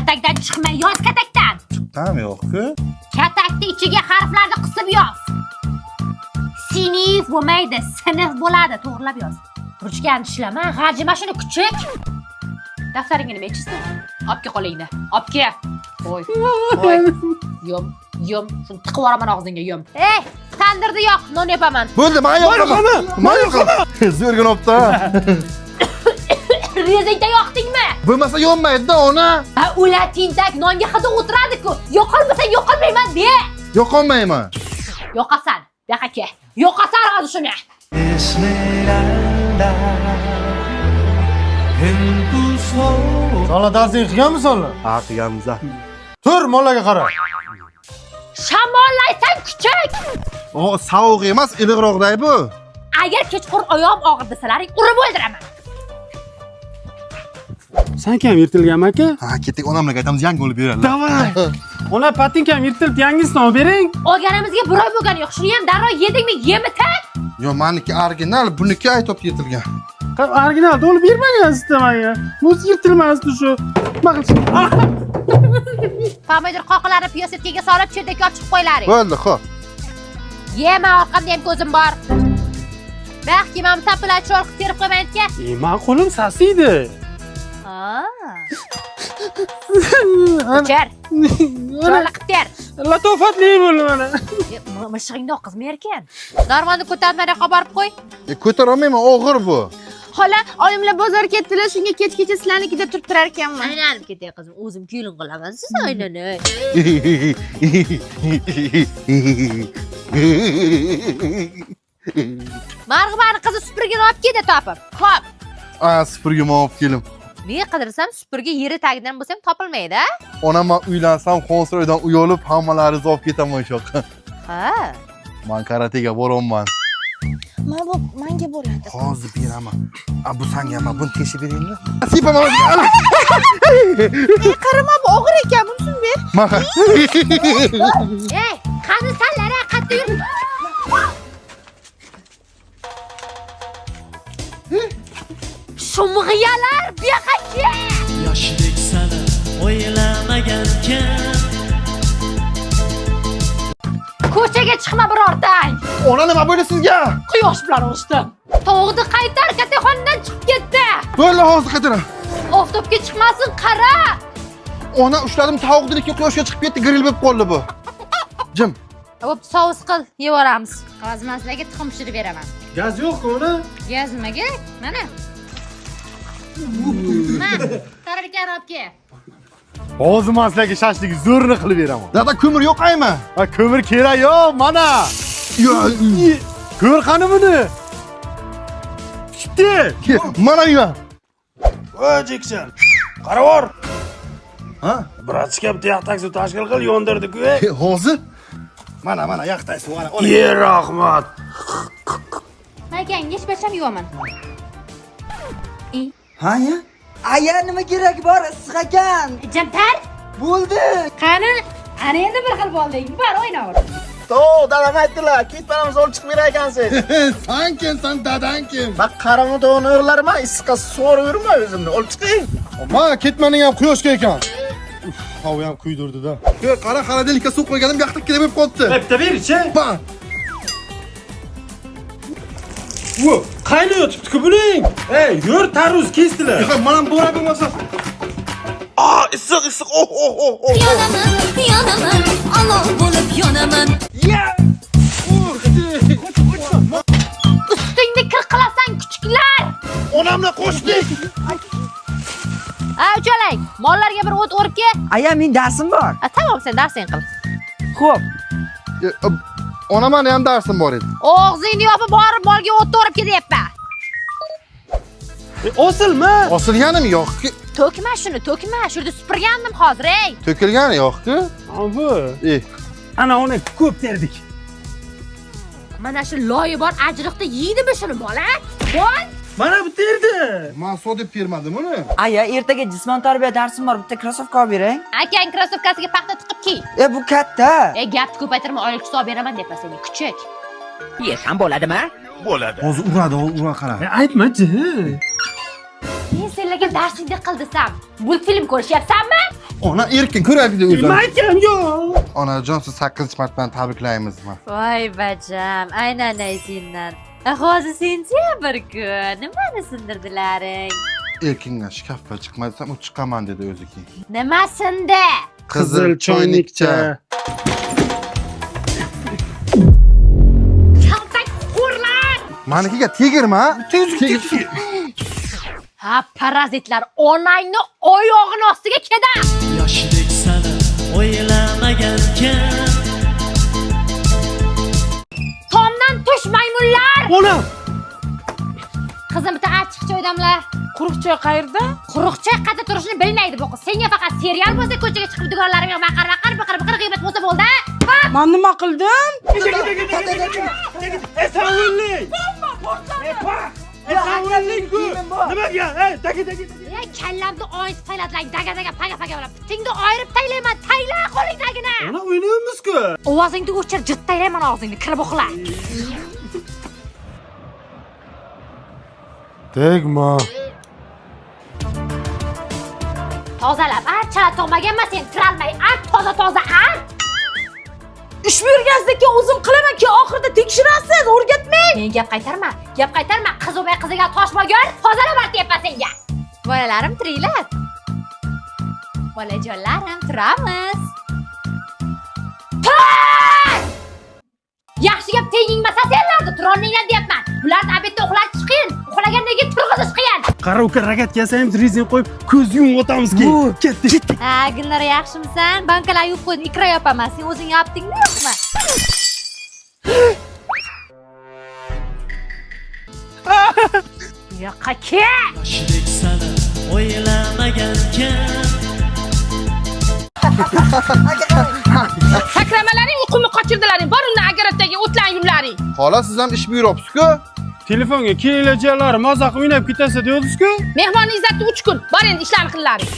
Katakdan chiqmay yoz katakdan. Tamam yo'q-ku. Katakni ichiga harflarni qisib yoz. Sinif bo'lmaydi, sinf bo'ladi, to'g'rilab yoz. Ruchkani tishlama, g'ajima shuni kuchuk. Daftaringni nima ichishsan? Olib qo'lingni. Olib kel. Qo'y. Qo'y. Yum. Shuni tiqib yuboraman og'zingga, yum. Ey, tandirni yoq, non yapaman. Bo'ldi, men yoqaman. Men yoqaman. Zo'rgin opta. Rezangda yoqdingmi? Bo'lmasa yonmaydi-da, ona. Ha, ular tintak nonga hidi o'tiradi-ku. Yo'qolmasa yo'qolmayman de. Yo'qolmayman. Yo'qasan. Yo'q aka. Yo'qasan hozir shuni. Sola darsing qilganmisan? Ha, qilganmiz. Tur, mollaga qara. Shamollaysan kuchuk. O, sovuq emas, iliqroqday bu. Agar kechqurun oyog'im og'ir desalaring, urib o'ldiraman. Sen ham yirtilganmi aka? Ha, ketdik, onamlarga aytamiz, yangi olib beradilar. Davay. Ular patinkam yirtilib, yangisini olib bering. Olganimizga bir oy bo'lgani yo'q. Shuni ham darrov yedingmi, yemita? Yo, meniki original, buniki aytib yetilgan. Original olib bermagansiz menga. Bu yirtilmasdi shu. Maqil. Pomidor qoqlarini piyositkaga solib, cherdakka olib chiqib qo'ylaring. Bo'ldi, xo'p. Yema, orqamda ham ko'zim bor. Baxki, men tapilachol qilib terib qo'ymaydi-ku. Men qo'lim sasiydi. Cher. Cho'la qilib ter. Latofatli bo'ldi mana. Mishig'ingni oqizma erkan. Normani ko'tarmay qo'yib qo'y. Ko'tara olmayman, og'ir bu. Xola, oyimlar bozor ketdilar, shunga kechgacha sizlarnikida turib turar ekanman. Aylanib ketay qizim, o'zim kelin qilaman. Siz aylanay. Marg'ibani qizi supurgini olib keldi topib. Xo'p. Supurgini olib kelim. Men qidirsam supurgi yeri tagidan bo'lsam topilmaydi. Onam uylansam, konsertdan uy olib, hammalaringizni olib ketaman o'sha yoqqa. Ha. Men karatega boraman. Menga bo'ladi. Hozir beraman. Bu senga emas, buni teshib beraymi? Sipaman. Qarama, bu og'ir ekan, buni ber. Maha. Ey, qani sanlara qattiq yur. Shumg'iyalar bexakka. Yoshlik sani o'ylamagankan. Ko'chaga chiqma birortang. Ona nima bo'ldi sizga? Quyosh bilan urishdim. Tovuqni qaytar, kattaxonadan chiqib ketdi. Bo'ldi, hozir qaytaram. Oftobga chiqmasin, qara. Ona ushladim, tovuqdan ikki quyoshga chiqib ketdi, grill bo'lib qoldi bu. Jim. Bo'p, sous qil, yevoramiz. G'azmaslarga tuxum pishirib beraman. Gaz yo'q-ku uni? Gaz nimaga? Mana. Qararkan olib kel. Hozir men sizlarga shashlik zo'rini qilib beraman. Dada ko'mir yo'qaymi? Ha, ko'mir kerak yo'q, mana. Ko'r qani buni? Chiqdi. Mana nima? Voy Jekson. Qaravor. Ha? Bratska bitta yoq taksi tashkil qil, yondirdi-ku. Hozir? Mana yoqdaysiz, mana. Ye, rahmat. Makang, nechbacham yuvaman. Ha ya? Aya nima kerak bor issiq ekan. Jamtar, Bo'ldi. qani? Ana endi bir xil bo'lding. Bar o'ynaver. Dadam aytdilar, ketmanimiz olib chiqib berar ekansiz. Sen kimsan, dadang kim? Bak qarama to'g'ni o'g'irlarman, issiqqa so'rib yurma o'zimni. Olib chiqing. Ma ketmaning ham quyoshga ekan. Havo ham kuydirdi-da. Qara, delikka suv qo'yganim yoqda kelib qolibdi. Bitta ber-chi. Ba. Vo, qayni yotibdi-ku buning? Ey, yur, tarvuz kesdilar. Mana bora bo'lmasa. Issiq. Yonaman, olov bo'lib yonaman. Ustingni kir qilasan, kuchuklar. Onamla qo'shdik. Uchalang, mollarga bir o't o'rib ke. Aya, men darsim bor. Tamam, sen darsing qil. Xo'p. Onamani ham darsim bor edi. Og'zingni yopib borib molga o't o'rib ketyapman. Osilma. Osilganim yo'q-ku. To'kma shuni, to'kma. Shu yerda supurgandim hozir, ey. To'kilgani yo'q-ku. Bu. Ana uni ko'p terdik. Mana shu loyi bor ajriqda yeydimi shuni bola? Bol. Mana bu terdi. Men sodib bermadim uni. Aya, ertaga jismon tarbiya darsim bor, bitta krossovka olib bering. Akang krossovkasiga paxta tiqib kiy. Bu katta. Gapni ko'paytirma, oylik hisob beraman deb sen kuchuk. Yesam bo'ladimi? Bo'ladi. Hozir uradi, ura qara. Aytma-chi. Men senlarga darsingni qil desam, multfilm ko'rishyapsanmi? Ona erkin ko'radi o'zi. Nima aytgan yo'q. Onajon siz 8 martadan tabriklaymizmi? Voy bajam, aynan aytingdan. Hozir sentyabr kun. Nimani sindirdilaring? Erkinga shkafga chiqmasam u chiqaman dedi o'ziki. Nima sindi? Qizil choynakcha. Kaltak qo'rlar. Manikiga tegirma. Ha, parazitlar onangni oyog'ini ostiga keda. Yoshdek seni o'ylamagankan. Tomdan tush maymunlar. Bola. Qizim bitta achchiq choydamlar. Quruq choy qayerda? Quruq choy qayerda turishini bilmaydi bu qiz. Senga faqat serial bo'lsa ko'chaga chiqib dugonlarimga baqir g'iybat bo'lsa bo'ldi. Men nima qildim? Esavullik. Esavullik-ku. Nimaga? Dagi. Ey, kallamni oyis tayladlang, daga paga bilan. Bitingni ayirib taylayman, tayla qo'lingdagini. Ona o'ynaymiz-ku. Ovozingni o'chir, jittaylayman og'zingni, kirib uxla. Tegma. Tozalab, chala tog'maganman sen, tiralmay, toza, Ish buyurgansizki o'zim qilaman-ki, oxirida tekshirasiz, o'rgatmang. Men gap qaytarma. Qiz o'may qiziga toshmagan, tozalab tepa senga. Bolalarim tiringlar. Bolajonlarim, turamiz. Yaxshi gap tengingmasa senlarni turolmanglar deyapman. Bularni obedda uxlatib chiqing. Uxlagandan keyin turg'izib chiqing. Qara uka ragatga ham rezin qo'yib ko'z yumib o'tamizki. Ketdi. Ha, Gulnor yaxshimisan? Bankalar yuvib qo'ydim, ikra yopaman. Sen o'zing yopdingmi, yo'qmi? Yo'qqa kel. Yoshdek seni o'ylamagankan. Sakramalaring uyqumni qochirdilaring. Bor unda agaratdagi o'tlan yullaring. Xola siz ham ish buyuryapsiz-ku? Telefonga kelajaklar mazoq o'ynab ketasa deyapsiz-ku. Mehmonni izzati 3 kun. Bor endi ishlarni qillaring.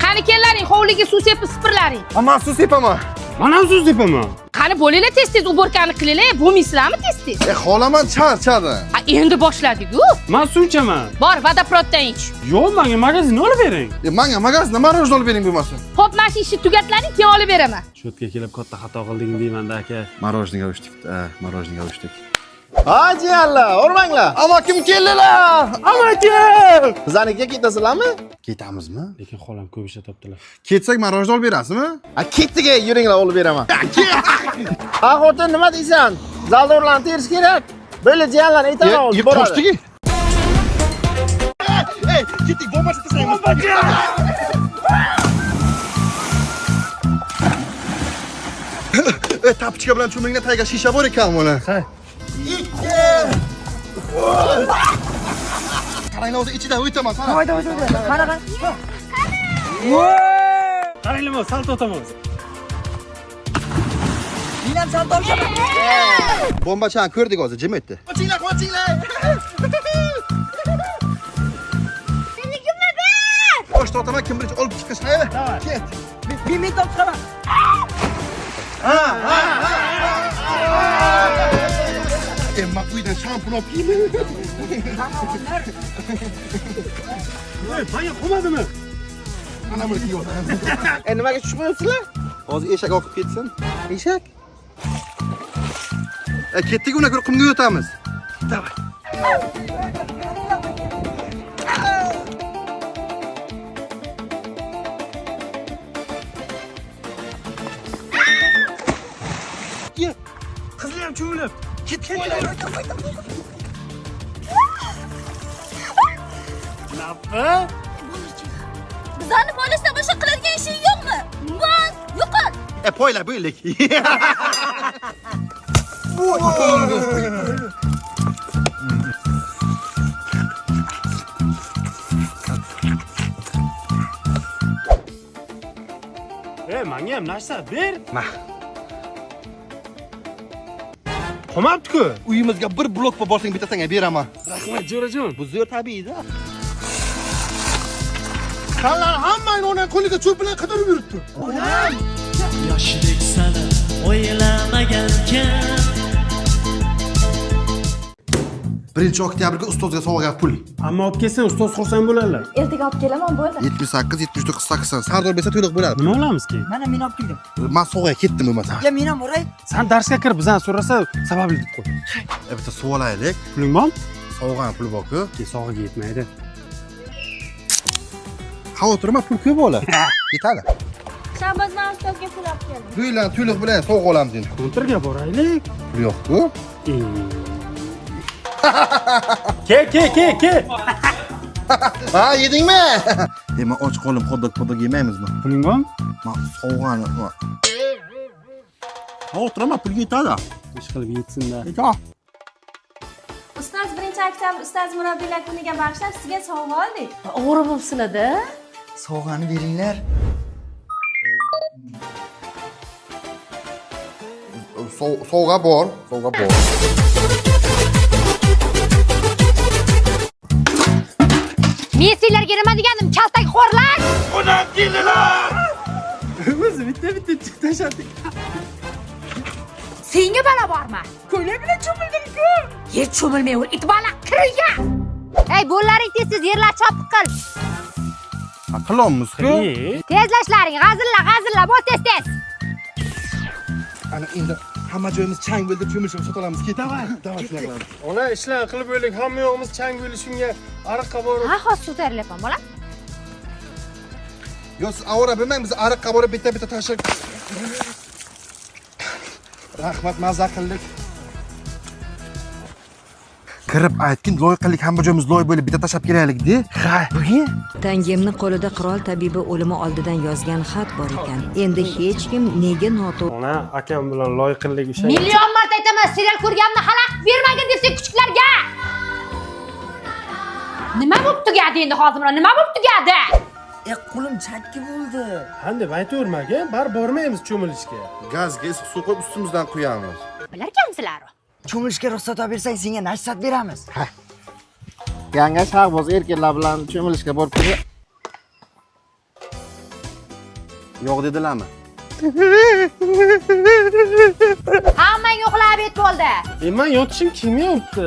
Qani kellaring, hovliga suv sepib sipirlaring. Ammo siz sepaman. Mana o'zim sepaman. Qani bo'linglar tez-tez uborkani qilinglar. Bo'lmaysizlarmi tez-tez? Xolaman charchadi. Ha, endi boshladik-ku. Men suv ichaman. Bor, vodoproddan ich. Yo'q, menga magazinni olib bering. Menga magazinda marojna olib bering bo'lmasa. Xo'p, mana shu ishni tugatlaring, keyin olib beraman. Sho'tga kelib katta xato qilding deyman-da aka. Marojnaga uchdik. Marojnaga uchdik. Hajiyanlar, o'rmanglar. Ammo kim keldilar? Amaki! Bizanikiga ketasizlarmi? Ketamizmi? Lekin xolam ko'p ishlatibdilar. Ketsak marojna olib berasizmi? Kettiga yuringlar, olib beraman. Ha, xotin nima deysan? Zaldorlarni terish kerak. Böyle jiyanlar aytadi, o'zi boradi. Qo'shdiki. Ey, ketdik, bomba chiqsaymiz. Tapchika bilan cho'mingda tayga shisha bor ekan mana. Ha. Qarang, o'zi ichidan o'taman. Qanaqa? Qaranglar, salto o'tamiz. Men ham salto olaman. Bombachani ko'rdik hozir, jim etdi. Qochinglar. Bosh tortaman, kim birinchi olib chiqish. Ket. Men top chiqaman. Emma uydan shampun olib keldi. Manga qo'madimi? Mana buni kiyib Nimaga tushmayapsizlar? hozir eshak oqib ketsin. Eshak? Ketdik, uni ko'ra qumga o'tamiz. Davay. Qizlar ham cho'milib. Ket. Napa? Bizlarni polishda boshqa qiladigan ishing yo'qmi? Mos, yo'qol. Poyla bo'ylik. Menga ham narsa ber. Ma. Qo'mabdi-ku. Uyimizga bir blok borsang bitasanga beraman. Rahmat, jo'rajon. Bu zo'r tabiiyda. Qanlar hammani ona qo'liga cho'p bilan qidirib yuribdi. Yoshdek seni o'ylamagankan. 1 oktyabrga ustozga sovg'a pul. Ammo olib kelsa ustoz xursand bo'ladilar. Ertaga olib kelaman, bo'ldi. 78, 79, 80. Sardor bersa to'liq bo'ladi. Nima olamiz keyin? Mana men olib keldim. Men sovg'a ketdim bo'lmasa. Ya men ham boray. Sen darsga kir, bizdan so'rasa sababli deb qo'y. Bitta suv olaylik. Puling bormi? Sovg'ani puli bor-ku. Keyin sog'iga yetmaydi. Xavotirma, pul ko'p bo'ladi. Yetadi. Shahbozdan ustozga pul olib keldim. Pullar to'liq bilan sovg'a olamiz endi. Kontrga boraylik. Pul yo'q-ku. Ke. Ha, yedingmi? Men och qolim, hot-dog yemaymizmi? Puling bormi? Men sovg'ani. Xavotirma, pul yetadi. Ish qilib yetsin-da. Yetadi. Ustoz 1-oktyabr ustoz murabbiylar kuniga bag'ishlab sizga sovg'a oldik. O'g'ri bo'lsin-da. Sovg'ani beringlar. Sovg'a bor. Men sizlarga nima deganim, kaltak xo'rlar. O'zi bitta tashladik. Senga balo bormi? Ko'ylak bilan cho'mildim-ku. Yer cho'milmay ol, it bola kirga. Ey, bo'llaring tez yerlar chopib qil. Qilamiz-ku. Tezlashlaring, g'azilla, bo'l tez. Ana endi hamma joyimiz chang bo'ldi, cho'milishib sotolamiz. Davay, shunday qilamiz. Ona ishlar qilib o'ylik, hamma yo'g'imiz chang bo'lishunga ariqqa borib. Ha, hozir suv tayyorlayapman, bola. Yo, siz avora bilmang, biz ariqqa borib bitta tashib. Rahmat, mazza qildik. Kirib aytgin, loy qildik, hamma joyimiz loy bo'lib bitta tashab kelaylik-da. Ha, bugun Tangemni qo'lida qirol tabibi o'limi oldidan yozgan xat bor ekan. Endi hech kim nega noto'g'ri Ona akam bilan loyiqillik o'sha. Million marta aytaman, serial ko'rganimni xalaqit bermagin desang kuchuklarga. Nima bo'pti gadi endi hozir? Nima bo'pti gadi? Qo'lim chakki bo'ldi. Qanday aytavermaga, bar bormaymiz cho'milishga. gazga issiq suv qo'yib ustimizdan quyamiz. Bilarkansizlar? Cho'milishga ruxsat olib bersang, senga nasihat beramiz. Yanga Shahboz erkaklar bilan cho'milishga borib keldi. Yo'q dedilarmi? Hammang yo'qlab et bo'ldi. Men yotishim kelmayapti.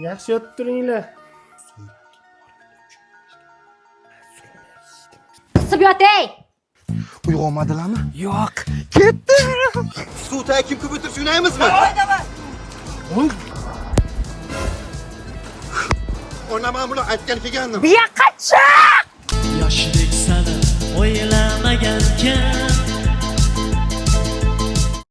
Yaxshi yotib turinglar. Qisib yotay. Uyg'onmadilarmi? Yo'q. Ketdi. Suvda kim ko'p o'tirib o'ynaymizmi? Ona men buni aytgan kelgandim. Buyoqqa chiq!